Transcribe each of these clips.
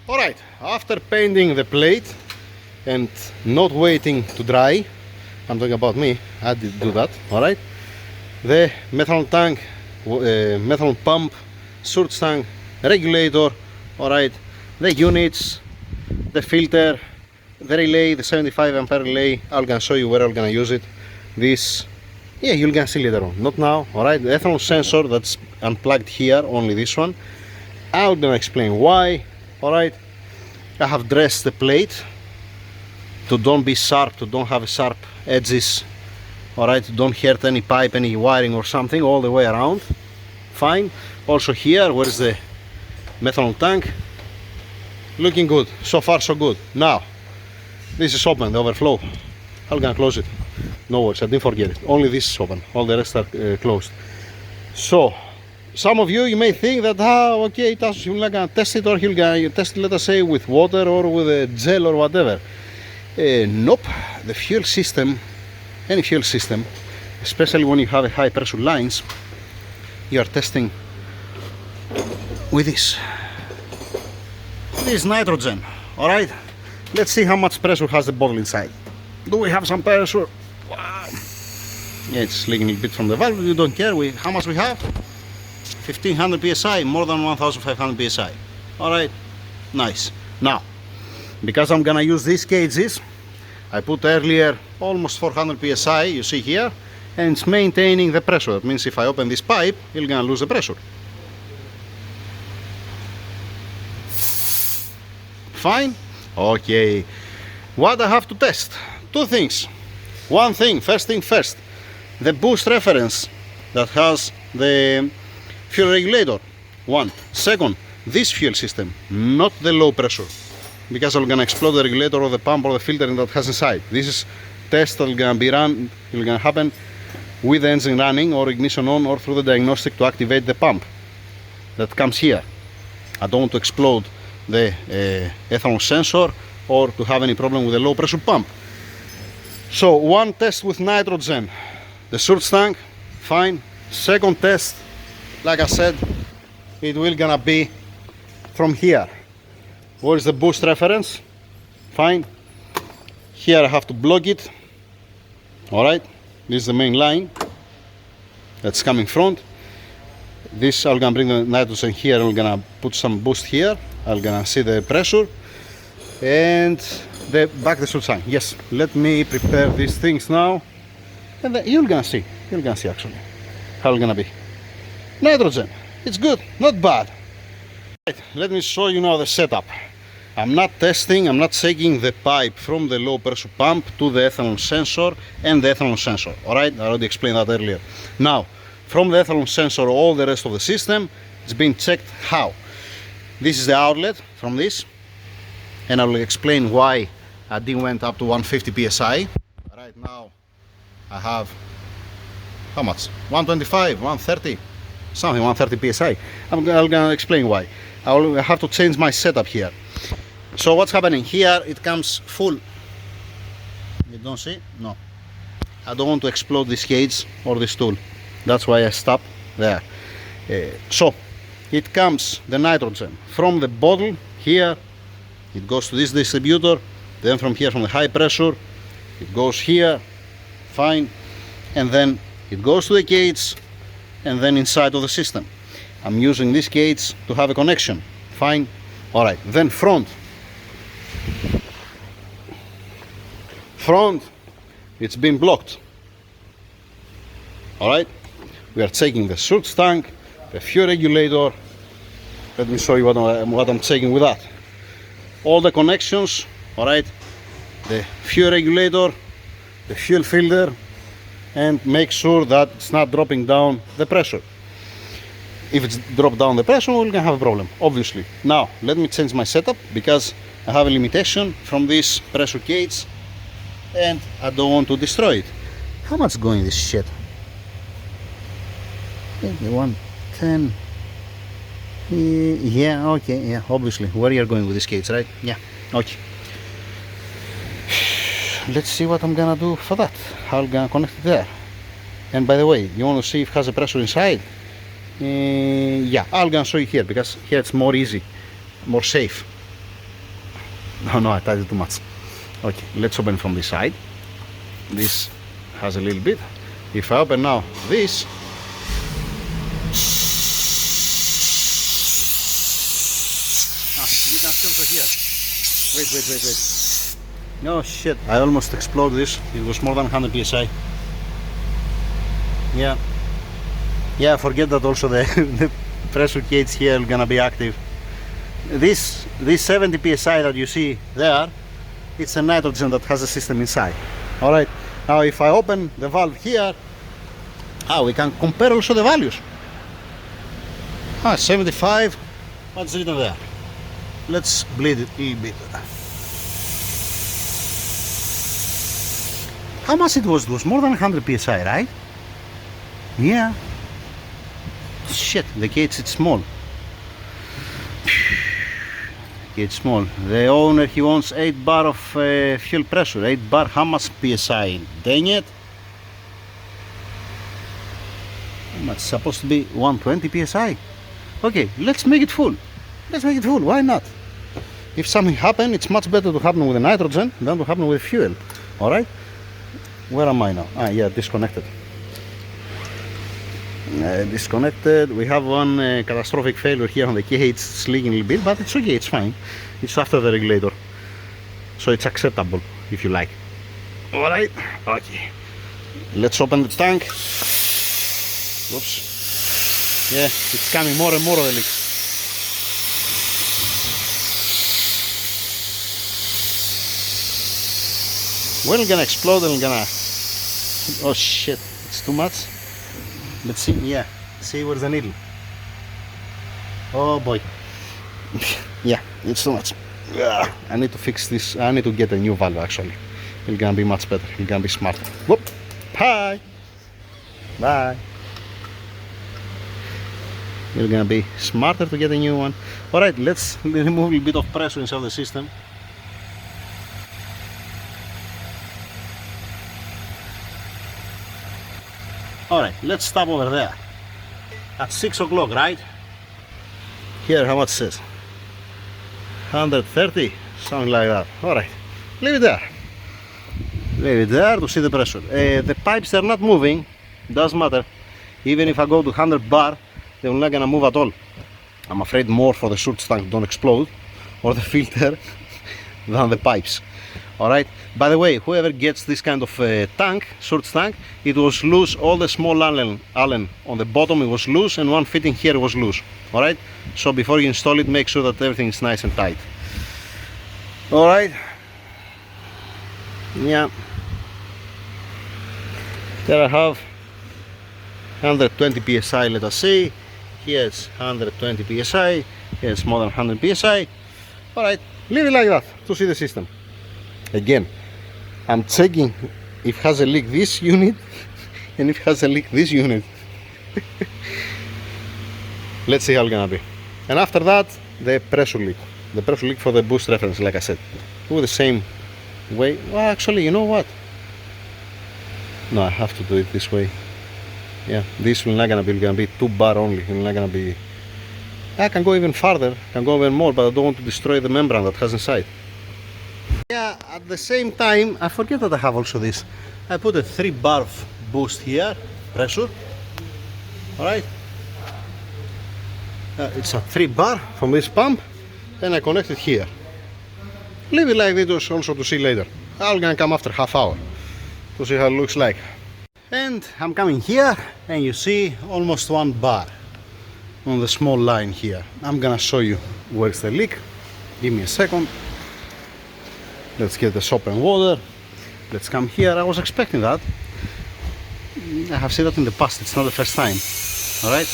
Alright, after painting the plate and not waiting to dry, I'm talking about me, I did do that, alright. The methanol tank, methanol pump, surge tank, regulator, alright, the units, the filter, the relay, the 75 ampere relay. I'm gonna show you where I'm gonna use it. This, yeah, you're gonna see later on, not now, alright. The ethanol sensor that's unplugged here, only this one. I'm gonna explain why, alright. I have dressed the plate to don't be sharp, to don't have sharp edges, alright, don't hurt any pipe, any wiring or something, all the way around, fine. Also here, where is the methanol tank, looking good, so far so good. Now, this is open, the overflow, I'm gonna close it, no worries, I didn't forget it, only this is open, all the rest are closed. So, some of you may think that, okay, you're not gonna test it, or you're gonna test it, let us say, with water or with a gel or whatever. Nope, the fuel system, any fuel system, especially when you have a high pressure lines, you are testing with this. This is nitrogen, alright? Let's see how much pressure has the bottle inside. Do we have some pressure? Wow. Yeah, it's leaking a bit from the valve, you don't care. How much we have? 1500 psi, more than 1500 psi. Alright, nice. Now, because I'm gonna use these gauges, I put earlier almost 400 psi, you see here, and it's maintaining the pressure. That means if I open this pipe, you're gonna lose the pressure. Fine? Okay. What I have to test? Two things. One thing, first thing first, the boost reference that has the fuel regulator. One. Second, this fuel system, not the low pressure, because I'm gonna explode the regulator or the pump or the filter that has inside. This is test that gonna be run, it's gonna happen with the engine running or ignition on, or through the diagnostic to activate the pump that comes here. I don't want to explode the ethanol sensor or to have any problem with the low pressure pump. So one test with nitrogen, the surge tank, fine. Second test, like I said, it will gonna be from here. Where is the boost reference? Fine. Here I have to block it. Alright, this is the main line that's coming front. This I'm gonna bring the nitrogen here, I'm gonna put some boost here. I'm gonna see the pressure and the surge tank. Yes, let me prepare these things now, and then you're gonna see actually how it's gonna be. Nitrogen, it's good, not bad. Right, let me show you now the setup. I'm not testing, I'm not taking the pipe from the low pressure pump to the ethanol sensor and the ethanol sensor. Alright, I already explained that earlier. Now, from the ethanol sensor, all the rest of the system, it's been checked how. This is the outlet from this, and I will explain why I didn't went up to 150 psi. Right now I have, how much? 125, 130, something, 130 psi. I'm gonna explain why. I will have to change my setup here. So what's happening here? It comes full. You don't see? No. I don't want to explode this cage or this tool. That's why I stop there. So it comes the nitrogen from the bottle here. It goes to this distributor. Then from here, from the high pressure, it goes here. Fine. And then it goes to the cage, and then inside of the system. I'm using this cage to have a connection. Fine. All right. Then front, it's been blocked. All right. We are taking the surge tank, the fuel regulator. Let me show you what I'm taking with that. All the connections. All right. The fuel regulator, the fuel filter, and make sure that it's not dropping down the pressure. If it's dropped down the pressure, we're gonna have a problem, obviously. Now, let me change my setup because I have a limitation from this pressure gauge and I don't want to destroy it. How much going this shit? 110. Yeah, okay, yeah, obviously. Where you're going with this gauge, right? Yeah, okay. Let's see what I'm gonna do for that. How I'm gonna connect it there. And by the way, you want to see if it has a pressure inside? Yeah, I'm gonna show you here because here it's more easy, more safe. No, I tied it too much. Okay, let's open from this side. This has a little bit. If I open now this, you can feel through here. Wait. Oh shit, I almost exploded this. It was more than 100 psi. Yeah, forget that also the pressure gauge here is gonna be active. This 70 psi that you see there, it's a nitrogen that has a system inside. Alright, now if I open the valve here, we can compare also the values. 75, what's written there? Let's bleed it a little bit. How much it was? It was more than 100 psi, right? Yeah. Shit, the gauge is small. It's small. The owner, he wants 8 bar of fuel pressure. 8 bar, how much psi? Dang it. It's supposed to be 120 psi. Okay, let's make it full. Why not? If something happens, it's much better to happen with the nitrogen than to happen with fuel. Alright? Where am I now? Yeah, disconnected. Disconnected. We have one catastrophic failure here on the key. It's leaking a little bit, but it's okay, it's fine. It's after the regulator, so it's acceptable if you like. Alright, okay. Let's open the tank. Whoops. Yeah, it's coming more and more of the leaks. When it's gonna explode and gonna... Oh shit, it's too much. Let's see, yeah, see where's the needle. Oh boy. Yeah, it's too much. I need to fix this. I need to get a new valve actually. It's gonna be much better. It's gonna be smarter. Whoop. Bye. It's gonna be smarter to get a new one. Alright, let's remove a little bit of pressure inside the system. Alright, let's stop over there. At 6 o'clock, right? Here, how much it says? 130, something like that. Alright, leave it there. To see the pressure. The pipes are not moving, doesn't matter. Even if I go to 100 bar, they're not gonna move at all. I'm afraid more for the surge tank don't explode, or the filter, than the pipes. Alright, by the way, whoever gets this kind of tank, surge tank, it was loose, all the small Allen on the bottom it was loose, and one fitting here was loose. Alright, so before you install it, make sure that everything is nice and tight. Alright, yeah, there I have 120 psi, let us see. Here's 120 psi, here's more than 100 psi. Alright, leave it like that to see the system. Again, I'm checking if it has a leak this unit and if it has a leak this unit. Let's see how it's gonna be. And after that, the pressure leak. The pressure leak for the boost reference, like I said. Do the same way. Well, actually, you know what? No, I have to do it this way. Yeah, this will not gonna be 2 bar only. It's not gonna be. I can go even farther, can go even more, but I don't want to destroy the membrane that has inside. Yeah, at the same time, I forget that I have also this. I put a 3 bar boost here, pressure. Alright. It's a 3 bar from this pump, and I connect it here. Leave it like this also to see later. I'm gonna come after half hour to see how it looks like. And I'm coming here, and you see almost 1 bar on the small line here. I'm gonna show you where's the leak. Give me a second. Let's get the soap and water. Let's come here. I was expecting that. I have seen that in the past. It's not the first time. Alright.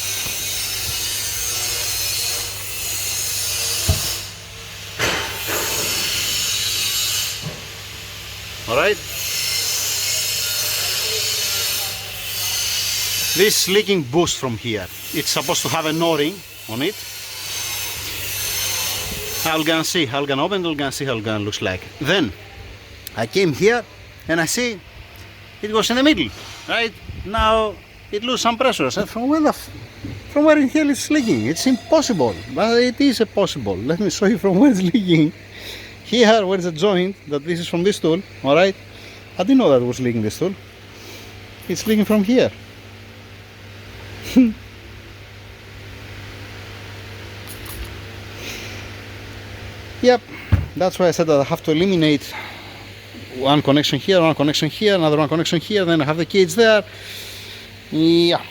Alright. This leaking boost from here. It's supposed to have an O-ring on it. I'm gonna see, I'm gonna open it, I'm gonna see how it's gonna look like. Then I came here and I see it was in the middle, right? Now it loses some pressure. I said, from where in hell it's leaking? It's impossible, but it is possible. Let me show you from where it's leaking. here, where's the joint that this is from this tool, alright? I didn't know that it was leaking this tool. It's leaking from here. Yep, that's why I said that I have to eliminate one connection here, one connection here, another one connection here, then I have the cage there. Yeah.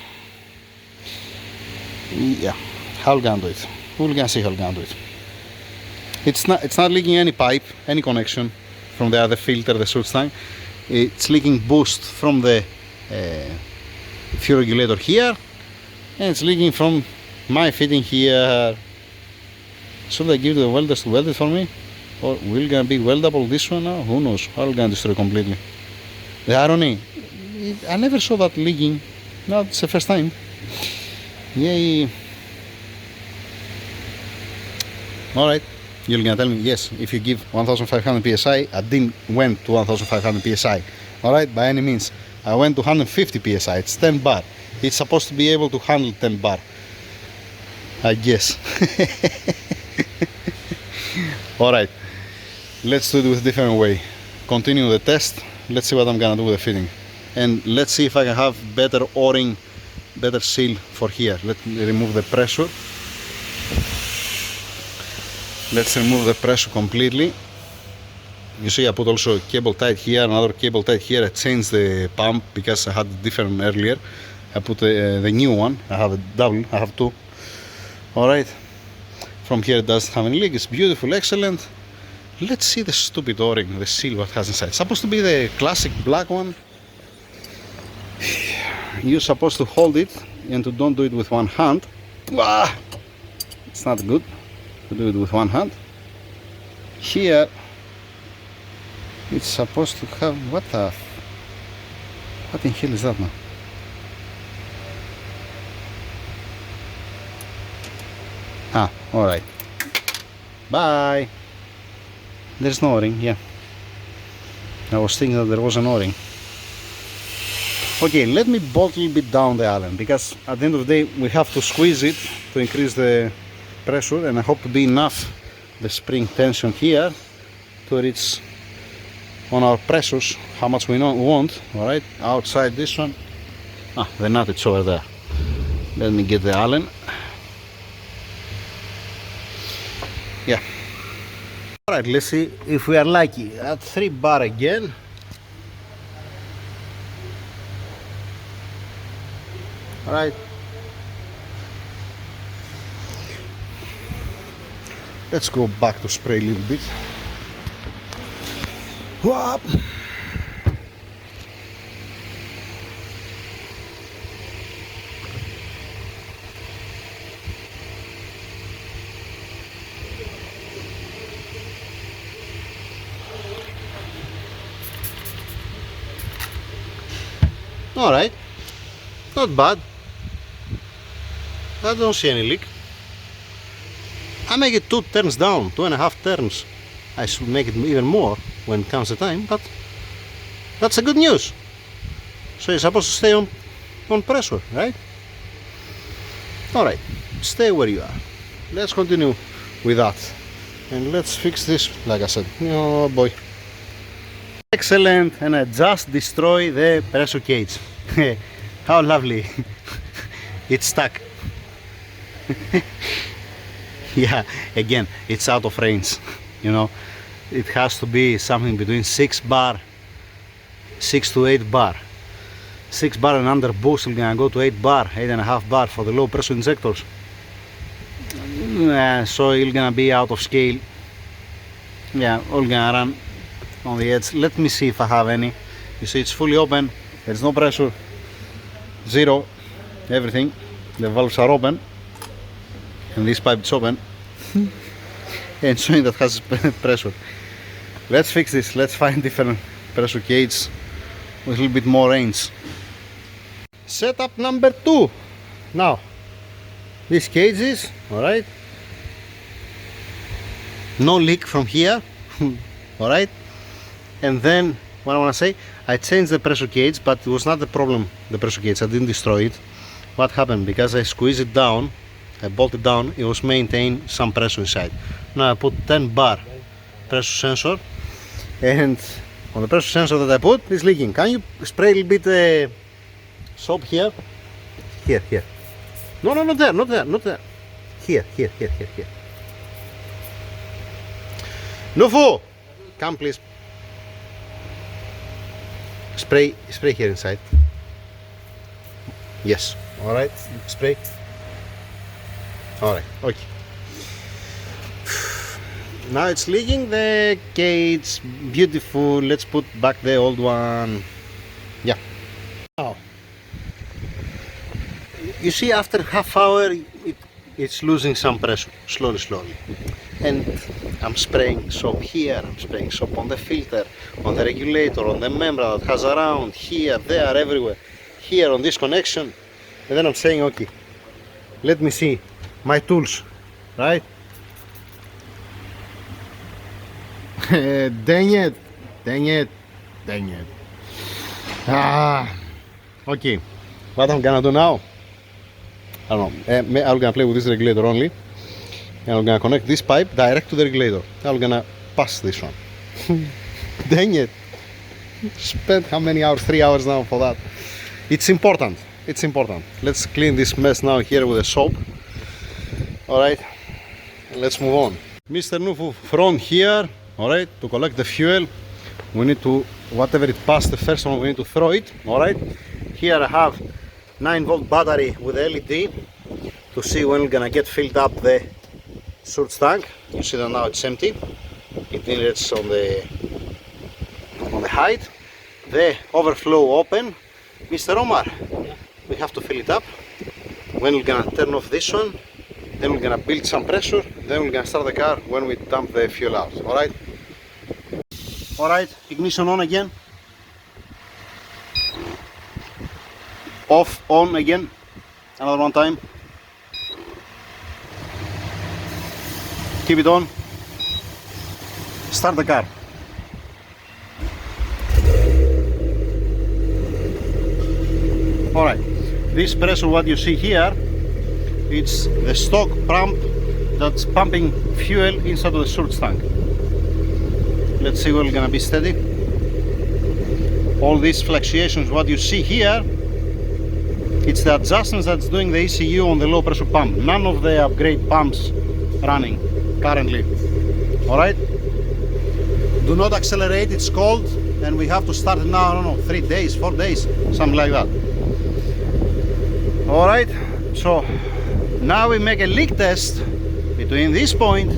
How we gonna do it? We're gonna see how we're gonna do it. It's not leaking any pipe, any connection from the other filter, the switch tank. It's leaking boost from the fuel regulator here, and it's leaking from my fitting here. Should I give the welders to weld it for me? Or will it gonna be weldable this one now? Who knows? How will gonna destroy completely? The irony, I never saw that leaking. No, it's the first time. Yay. Alright, you're gonna tell me, yes, if you give 1500 psi, I didn't went to 1500 psi. Alright, by any means. I went to 150 psi, it's 10 bar. It's supposed to be able to handle 10 bar. I guess. Alright, let's do it with a different way. Continue the test. Let's see what I'm gonna do with the fitting. And let's see if I can have better O-ring, better seal for here. Let me remove the pressure. Let's remove the pressure completely. You see I put also a cable tight here, another cable tight here. I changed the pump because I had different earlier. I put the new one. I have a double, I have two. Alright. From here it doesn't have any leak, it's beautiful, excellent. Let's see the stupid O-ring, the seal what has inside. It's supposed to be the classic black one. You're supposed to hold it and to don't do it with one hand. It's not good to do it with one hand. Here it's supposed to have, what in hell is that now? Alright. Bye. There's no O-ring, yeah. I was thinking that there was an O-ring. Okay, let me bolt a little bit down the Allen, because at the end of the day we have to squeeze it to increase the pressure, and I hope to be enough the spring tension here to reach on our pressures how much we want. Alright, outside this one, the nut is over there. Let me get the Allen. Yeah. Alright, let's see if we are lucky. At 3 bar again. Alright. Let's go back to spray a little bit. Whoop. Alright, not bad. I don't see any leak. I make it 2 turns down, 2.5 turns. I should make it even more when comes the time, but that's a good news. So you're supposed to stay on pressure, right? Alright, stay where you are. Let's continue with that. And let's fix this, like I said. Oh boy. Excellent, and I just destroyed the pressure cage. How lovely. It's stuck. Yeah, again, it's out of range. You know, it has to be something between 6 to 8 bar. 6 bar and under boost, we're gonna go to 8 bar, 8.5 bar for the low pressure injectors. So it's gonna be out of scale. Yeah, all gonna run on the edge. Let me see if I have any. You see it's fully open, there's no pressure, zero, everything. The valves are open and this pipe is open and showing that has pressure. Let's fix this, let's find different pressure gauge with a little bit more range. Setup number 2. Now these cages, alright, no leak from here. Alright, and then what I want to say, I changed the pressure gauge, but it was not the problem, the pressure gauge, I didn't destroy it. What happened, because I squeezed it down, I bolted down, it was maintained some pressure inside. Now I put 10 bar pressure sensor, and on the pressure sensor that I put is leaking. Can you spray a little bit soap here? Here. No, not there. Here. Nufu, come please. Spray here inside. Yes. All right. Spray. All right. Okay. Now it's leaking the cage. Beautiful. Let's put back the old one. Yeah. Now, you see, after half hour, it's losing some pressure, slowly. And I'm spraying soap here, I'm spraying soap on the filter, on the regulator, on the membrane that has around, here, there, everywhere, here on this connection. And then I'm saying, okay, let me see my tools, right? Dang it. Okay, what I'm gonna do now, I don't know, I'm gonna play with this regulator only, and I'm gonna connect this pipe direct to the regulator. I'm gonna pass this one. Dang it, spent how many hours? 3 hours now for that. It's important. Let's clean this mess now here with the soap. Alright, let's move on. Mr. Nufu from here, alright, to collect the fuel, we need to, whatever it passed the first one, we need to throw it. Alright, here I have 9-volt battery with LED to see when we're gonna get filled up the surge tank. You see that now it's empty. It indicates on the height. The overflow open. Mr. Omar, we have to fill it up. When we're gonna turn off this one, then we're gonna build some pressure, then we're gonna start the car when we dump the fuel out. Alright? Alright, ignition on again. Off, on again. Another one time. Keep it on. Start the car. Alright, this pressure what you see here, it's the stock pump that's pumping fuel inside of the surge tank. Let's see where we're gonna be steady. All these fluctuations what you see here, it's the adjustments that's doing the ECU on the low pressure pump. None of the upgrade pumps running currently. Alright, do not accelerate, it's cold and we have to start it now, I don't know, 3 days, 4 days, something like that. Alright, so now we make a leak test between this point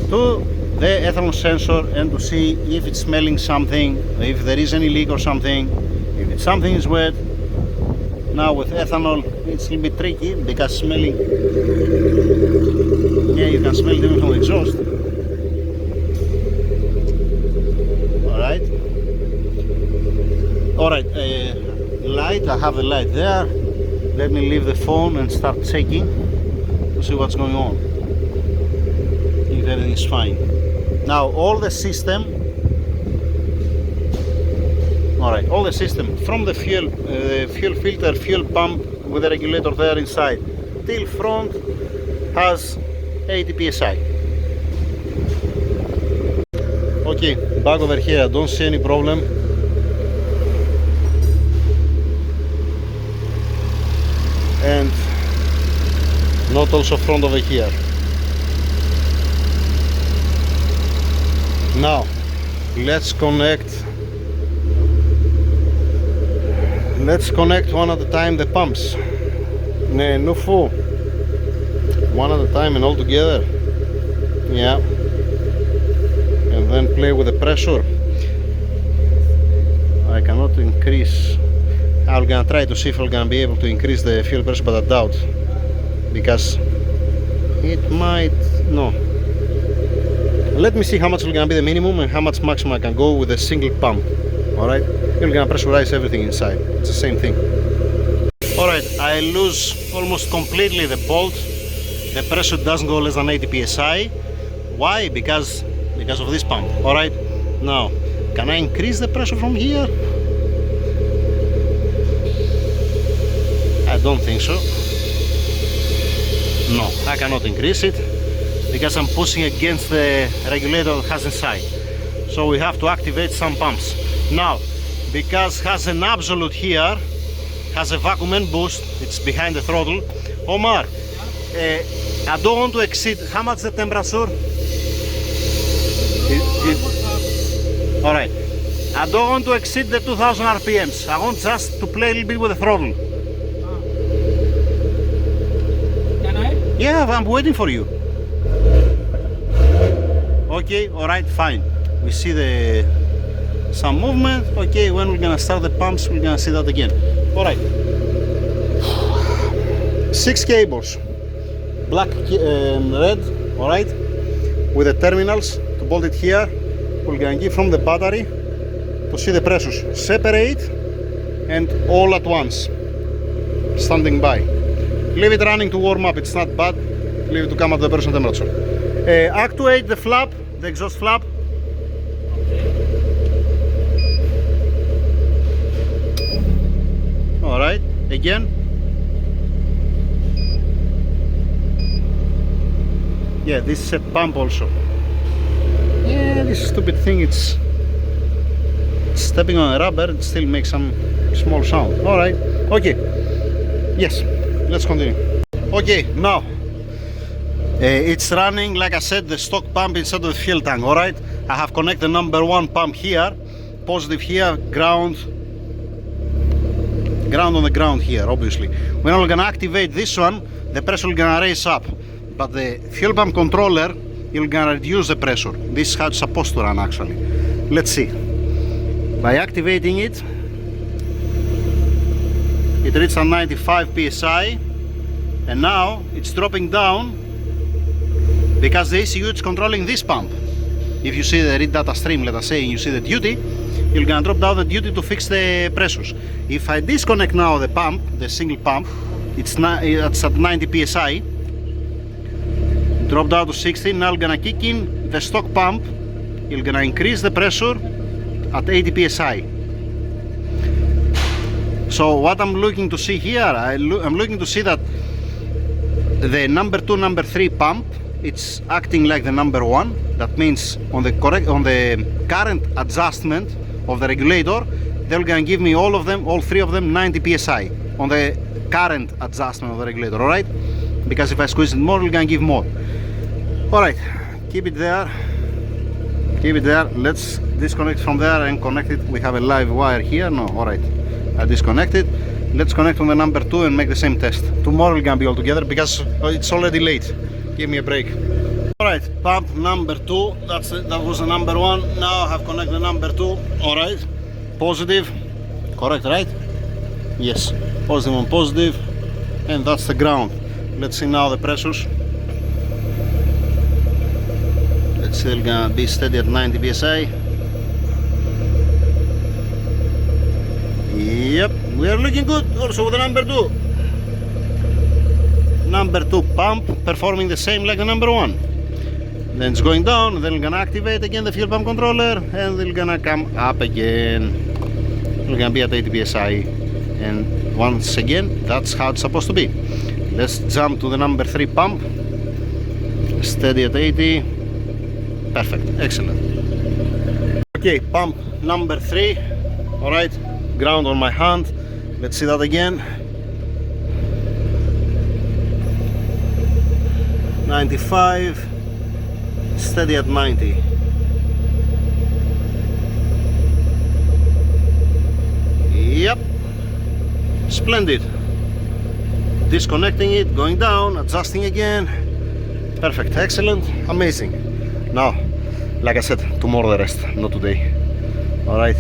to the ethanol sensor and to see if it's smelling something, if there is any leak or something, if something is wet. Now with ethanol it's a little bit tricky because smelling, yeah, you can smell it even from the exhaust. Alright, light, I have the light there. Let me leave the phone and start checking to see what's going on, if everything is fine. Now all the system, alright, all the system from the fuel filter, fuel pump with the regulator there inside till front has 80 psi. Okay, back over here, I don't see any problem. And not also front over here. Now let's connect one at a time the pumps. Nufu, one at a time and all together. Yeah, and then play with the pressure. I cannot increase. I'm gonna try to see if I'm gonna be able to increase the fuel pressure, but I doubt, because it might, no. Let me see how much is gonna be the minimum and how much maximum I can go with a single pump. Alright, you're gonna pressurize everything inside. It's the same thing. Alright, I lose almost completely the bolt. The pressure doesn't go less than 80 psi. Why? Because of this pump. Alright, now can I increase the pressure from here? I don't think so. No, I cannot increase it. because I'm pushing against the regulator that has inside. So we have to activate some pumps. Now, because has an absolute here, has a vacuum and boost, it's behind the throttle. Omar, I don't want to exceed, how much the temperature? Alright, I don't want to exceed the 2000 RPMs. I want just to play a little bit with the throttle. Can I? Yeah, I'm waiting for you. Okay, alright, fine. We see some movement. Okay, when we're gonna start the pumps, we're gonna see that again. Alright. 6 cables. Black and red, alright. With the terminals to bolt it here. We're gonna give from the battery to see the pressures separate and all at once. Standing by. Leave it running to warm up, it's not bad. Leave it to come at the operational temperature. Actuate the flap, the exhaust flap. Alright, again. Yeah, this is a pump also. Yeah, this stupid thing, it's stepping on a rubber, it still makes some small sound. Alright, okay. Yes, let's continue. Okay, now it's running, like I said, the stock pump inside of the fuel tank. Alright, I have connected number 1 pump here, positive here, ground on the ground here, obviously. When I'm gonna activate this one, the pressure will gonna raise up, but the fuel pump controller you're gonna reduce the pressure. This is how it's supposed to run actually. Let's see. By activating it, it reached a 95 psi, and now it's dropping down because the ECU is controlling this pump. If you see the read data stream, let us say, and you see the duty, you're gonna drop down the duty to fix the pressures. If I disconnect now the pump, the single pump, it's at 90 psi, drop down to 60, now I'm gonna kick in the stock pump, you're gonna increase the pressure at 80 psi. So what I'm looking to see here, I'm looking to see that the number 2, number 3 pump, it's acting like the number 1. That means on the current adjustment of the regulator, they're gonna give me all 3 of them 90 psi on the current adjustment of the regulator, alright? Because if I squeeze it more, it's gonna give more. Alright, keep it there. Let's disconnect from there and connect it. We have a live wire here. No, alright, I disconnected. Let's connect on the number 2 and make the same test. Tomorrow we're gonna be all together because it's already late. Give me a break. Alright, pump number 2, that was the number 1. Now I have connected the number 2. Alright, positive, correct, right? Yes, positive on positive, and that's the ground. Let's see now the pressures. It's still gonna be steady at 90 psi. Yep, we are looking good also with the number 2. Number 2 pump performing the same like the number 1. Then it's going down, then we're gonna activate again the fuel pump controller, and we're gonna come up again. We're gonna be at 80 psi, and once again, that's how it's supposed to be. Let's jump to the number 3 pump. Steady at 80. Perfect, excellent. Okay, pump number 3. Alright, ground on my hand. Let's see that again. 95, steady at 90. Yep, splendid. Disconnecting it, going down, adjusting again. Perfect, excellent, amazing. Now, like I said, tomorrow the rest, not today. Alright,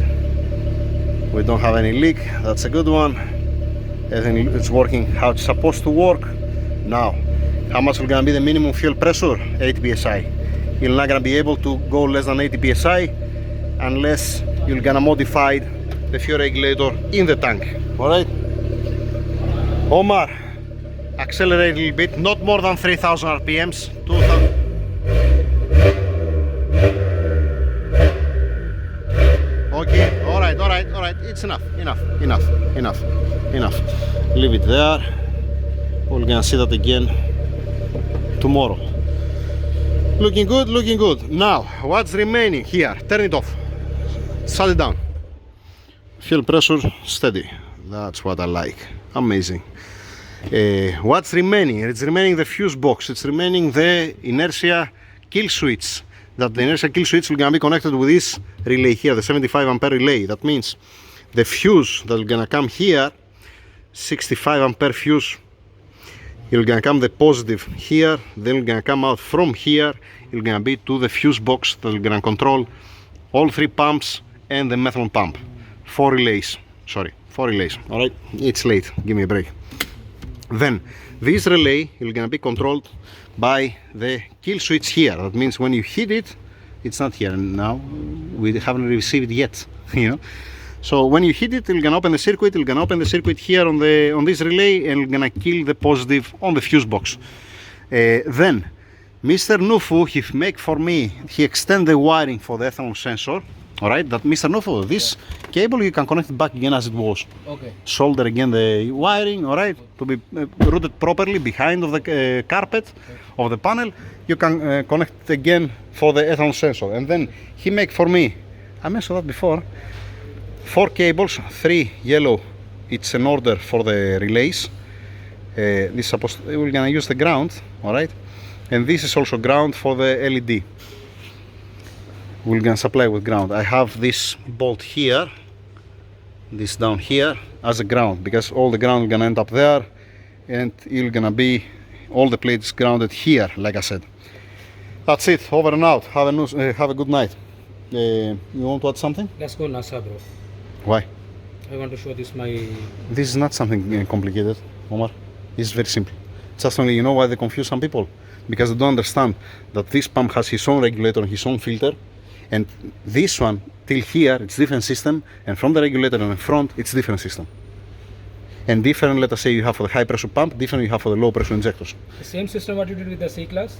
we don't have any leak, that's a good one. Everything is working how it's supposed to work. Now, how much will gonna be the minimum fuel pressure? 80 psi. You're not gonna be able to go less than 80 psi unless you're gonna modify the fuel regulator in the tank. Alright? Omar, accelerate a little bit, not more than 3000 RPMs. 2000. Okay, alright, it's enough. Leave it there. We're gonna see that again tomorrow. Looking good, looking good. Now, what's remaining here? Turn it off. Shut it down. Fuel pressure steady. That's what I like. Amazing. What's remaining? It's remaining the fuse box. It's remaining the inertia kill switch. That the inertia kill switch will gonna be connected with this relay here, the 75 ampere relay. That means the fuse that will gonna come here, 65 ampere fuse, it's gonna come the positive here, then it's gonna come out from here, it's gonna be to the fuse box that will gonna control all 3 pumps and the methanol pump. 4 relays. Alright, it's late, give me a break. Then this relay is gonna be controlled by the kill switch here. That means when you hit it, it's not here now, we haven't received it yet, you know. So when you hit it, it's gonna open the circuit. It's gonna open the circuit here on this relay, and it's gonna kill the positive on the fuse box. Then Mr. Nufu, he extend the wiring for the ethanol sensor. All right, that Mr. Nufu, this cable you can connect it back again as it was. Okay. Solder again the wiring. All right, to be routed properly behind of the carpet of the panel. You can connect it again for the ethanol sensor, and then he make for me. I mentioned that before. 4 cables, 3 yellow, it's an order for the relays. This supposed we're gonna use the ground, all right, and this is also ground for the LED. We're gonna supply with ground. I have this bolt here, this down here as a ground, because all the ground is gonna end up there, and it's gonna be all the plates grounded here, like I said. That's it, over and out. Have a good night. You want to add something? Let's go NASA, bro. Why? I want to show this my. This is not something complicated, Omar. This is very simple. Just only, you know why they confuse some people? Because they don't understand that this pump has his own regulator and his own filter, and this one till here it's different system, and from the regulator and in front it's different system. And different, let us say you have for the high pressure pump, different you have for the low pressure injectors. The same system what you did with the C class.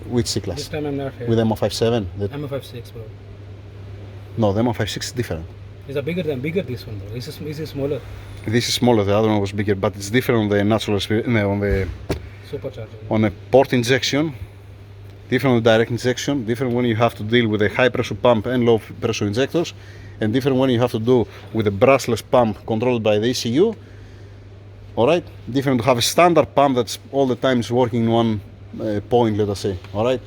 Which C class? This time I'm not here. With MO57? I'm a 5.6, bro. No, the MO56 is different. It's a bigger this one, bro. This is smaller. This is smaller, the other one was bigger, but it's different on the natural, on the Supercharger. on a port injection, different on the direct injection, different when you have to deal with a high pressure pump and low pressure injectors, and different when you have to do with a brushless pump controlled by the ECU. Alright? Different to have a standard pump that's all the time is working in one point, let us say. Alright?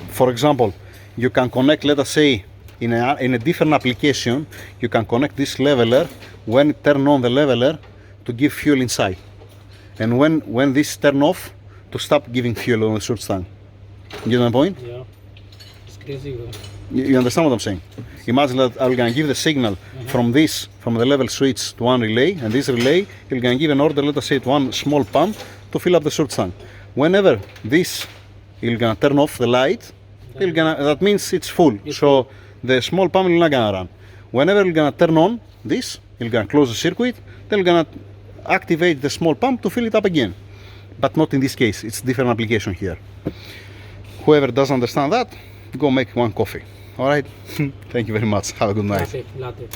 For example, you can connect, let us say, in a different application, you can connect this leveler when you turn on the leveler to give fuel inside. And when this turn off, to stop giving fuel on the short tank. You get my point? Yeah. It's crazy, bro. You understand what I'm saying? Imagine that I'm gonna give the signal from the level switch to one relay, and this relay is gonna give an order, let us say, to one small pump to fill up the short tank. Whenever this is gonna turn off the light, that means it's full. So the small pump is not gonna run. Whenever it's gonna turn on this, it's gonna close the circuit, then it's gonna activate the small pump to fill it up again. But not in this case, it's different application here. Whoever doesn't understand that, go make one coffee. Alright? Thank you very much. Have a good night. Latte.